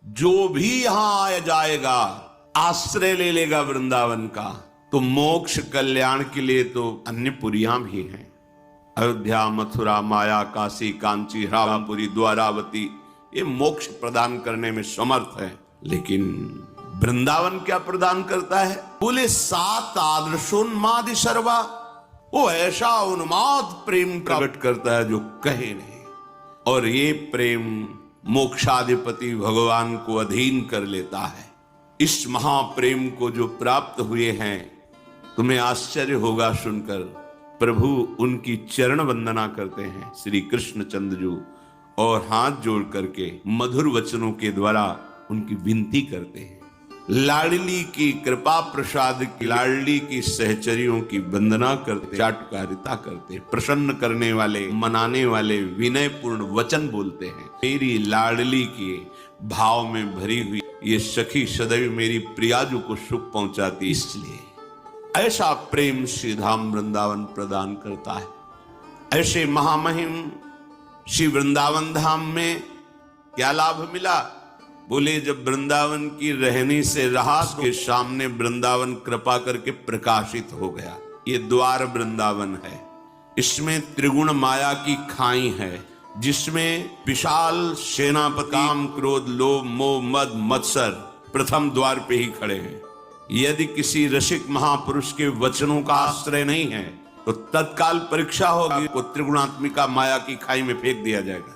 जो भी यहां आ जाएगा, आश्रय ले लेगा वृंदावन का, तो मोक्ष कल्याण के लिए तो अन्य पुरियां भी हैं। अयोध्या, मथुरा, माया, काशी, कांची, रामापुरी, द्वारावती, ये मोक्ष प्रदान करने में समर्थ है। लेकिन वृंदावन क्या प्रदान करता है? बोले सात आदर्शोन्माद सर्वा, वो ऐसा उन्माद प्रेम प्रकट करता है जो कहे नहीं। और ये प्रेम मोक्षाधिपति भगवान को अधीन कर लेता है। इस महाप्रेम को जो प्राप्त हुए हैं, तुम्हें आश्चर्य होगा सुनकर, प्रभु उनकी चरण वंदना करते हैं श्री कृष्णचंद्र जी, और हाथ जोड़ करके मधुर वचनों के द्वारा उनकी विनती करते हैं। लाडली की कृपा प्रसाद की, लाडली की सहचरियों की वंदना करते, चाटुकारिता करते, प्रसन्न करने वाले, मनाने वाले विनय पूर्ण वचन बोलते हैं। मेरी लाडली के भाव में भरी हुई ये सखी सदैव मेरी प्रियाजू को सुख पहुंचाती, इसलिए ऐसा प्रेम श्री धाम वृंदावन प्रदान करता है। ऐसे महामहिम श्री वृंदावन धाम में क्या लाभ मिला? बोले जब वृंदावन की रहनी से रहा के सामने वृंदावन कृपा करके प्रकाशित हो गया। ये द्वार वृंदावन है, इसमें त्रिगुण माया की खाई है, जिसमें विशाल सेनापति काम, क्रोध, लोभ, मोह, मद, मत्सर प्रथम द्वार पे ही खड़े हैं। यदि किसी रसिक महापुरुष के वचनों का आश्रय नहीं है तो तत्काल परीक्षा होगी, को त्रिगुणात्मिका माया की खाई में फेंक दिया जाएगा,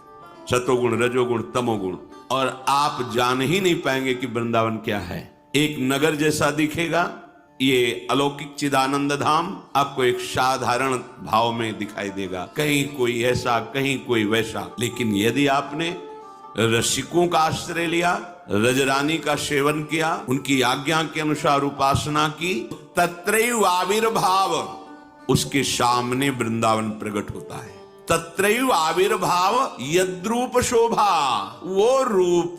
सतोगुण, रजोगुण, तमोगुण, और आप जान ही नहीं पाएंगे कि वृंदावन क्या है। एक नगर जैसा दिखेगा ये अलौकिक चिदानंद धाम, आपको एक साधारण भाव में दिखाई देगा, कहीं कोई ऐसा, कहीं कोई वैसा। लेकिन यदि आपने रसिकों का आश्रय लिया, रजरानी का सेवन किया, उनकी आज्ञा के अनुसार उपासना की, तत्रैव आविर्भाव, उसके सामने वृंदावन प्रकट होता है। तत्रैव आविर्भाव यद्रूप शोभा, वो रूप,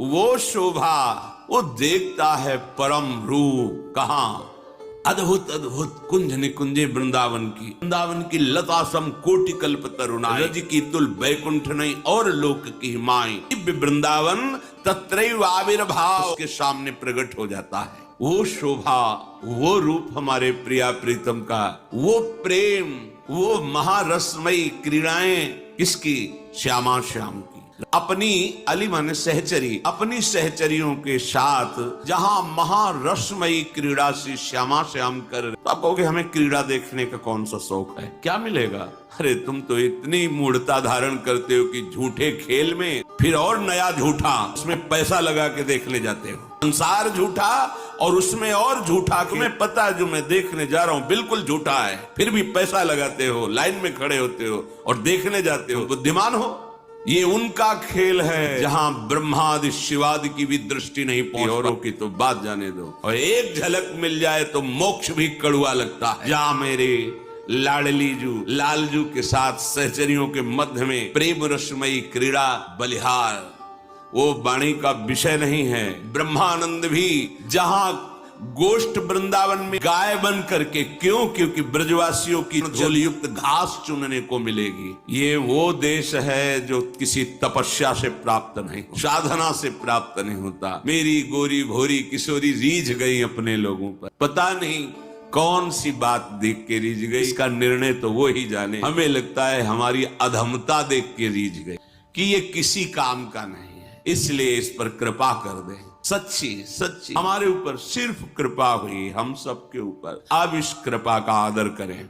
वो शोभा, वो देखता है परम रूप। कहां? अद्भुत अद्भुत कुंज निकुंजे वृंदावन की लता सम कोटि कल्प तरुणाई, रज की तुल बैकुंठ नहीं और लोक की माई। दिव्य वृंदावन तत्रैव आविर्भाव के सामने प्रकट हो जाता है। वो शोभा, वो रूप हमारे प्रिया प्रीतम का, वो प्रेम, वो महारसमयी क्रीड़ाएं किसकी? श्यामा श्याम की। अपनी अली माने सहचरी, अपनी सहचरियों के साथ जहां महारसमयी क्रीड़ा से श्यामा श्याम कर, तो आप कहोगे हमें क्रीड़ा देखने का कौन सा शौक है, क्या मिलेगा? अरे तुम तो इतनी मूढ़ता धारण करते हो कि झूठे खेल में फिर और नया झूठा, उसमें पैसा लगा के देखने जाते हो। संसार झूठा और उसमें और झूठा, तुम्हें पता है जो मैं देखने जा रहा हूं बिल्कुल झूठा है, फिर भी पैसा लगाते हो, लाइन में खड़े होते हो और देखने जाते हो। बुद्धिमान हो? ये उनका खेल है जहां ब्रह्मादि शिवादि की भी दृष्टि नहीं पहुंची, औरों की तो बात जाने दो। और एक झलक मिल जाए तो मोक्ष भी कड़वा लगता है। जहां मेरे लाडली जू, लालजू के साथ सहचरियों के मध्य में प्रेम रसमयी क्रीड़ा बलिहार, वो वाणी का विषय नहीं है। ब्रह्मानंद भी जहां गोष्ठ वृंदावन में गाय बन करके, क्यों? क्योंकि ब्रजवासियों की जलयुक्त घास चुनने को मिलेगी। ये वो देश है जो किसी तपस्या से प्राप्त नहीं, साधना से प्राप्त नहीं होता। मेरी गोरी भोरी किशोरी रीझ गई अपने लोगों पर, पता नहीं कौन सी बात देख के रीझ गई, इसका निर्णय तो वो ही जाने। हमें लगता है हमारी अधमता देख के रीझ गई कि ये किसी काम का नहीं है, इसलिए इस पर कृपा कर दें। सच्ची सच्ची हमारे ऊपर सिर्फ कृपा हुई, हम सबके ऊपर। अब इस कृपा का आदर करें।